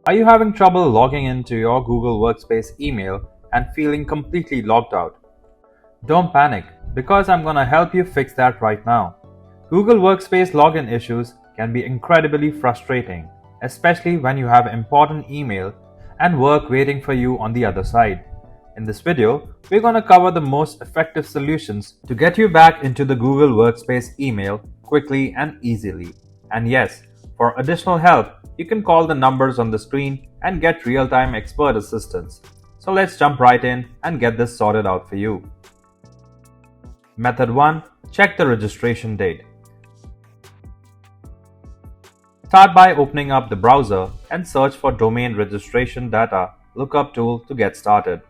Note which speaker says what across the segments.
Speaker 1: Are you having trouble logging into your Google Workspace email and feeling completely locked out? Don't panic, because I'm going to help you fix that right now. Google Workspace login issues can be incredibly frustrating, especially when you have important email and work waiting for you on the other side. In this video, we're going to cover the most effective solutions to get you back into the Google Workspace email quickly and easily. And yes, for additional help, you can call the numbers on the screen and get real-time expert assistance. So let's jump right in and get this sorted out for you. Method 1. Check the registration date. Start by opening up the browser and search for Domain Registration Data Lookup tool to get started.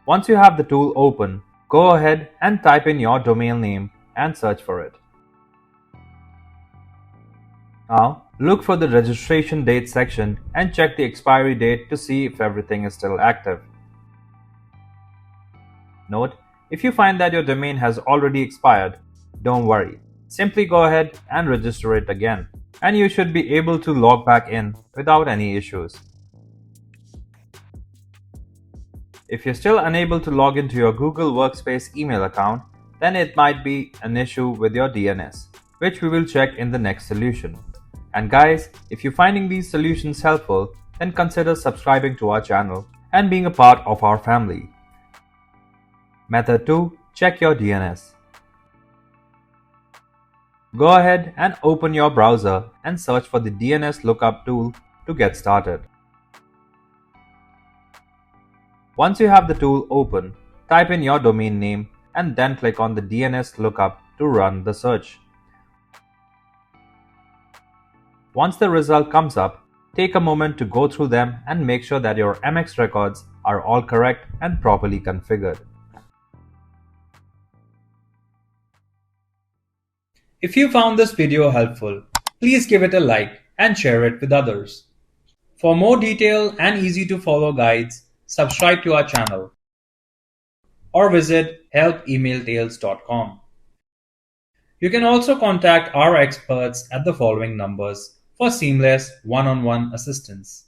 Speaker 1: Once you have the tool open, go ahead and type in your domain name and search for it. Now, look for the registration date section and check the expiry date to see if everything is still active. Note, if you find that your domain has already expired, don't worry. Simply go ahead and register it again, and you should be able to log back in without any issues. If you're still unable to log into your Google Workspace email account, then it might be an issue with your DNS, which we will check in the next solution. And guys, if you're finding these solutions helpful, then consider subscribing to our channel and being a part of our family. Method 2. Check your DNS. Go ahead and open your browser and search for the DNS lookup tool to get started. Once you have the tool open, type in your domain name and then click on the DNS lookup to run the search. Once the result comes up, take a moment to go through them and make sure that your MX records are all correct and properly configured.
Speaker 2: If you found this video helpful, please give it a like and share it with others. For more detailed and easy to follow guides, subscribe to our channel or visit help-emailtails.com. You can also contact our experts at the following numbers for seamless one-on-one assistance.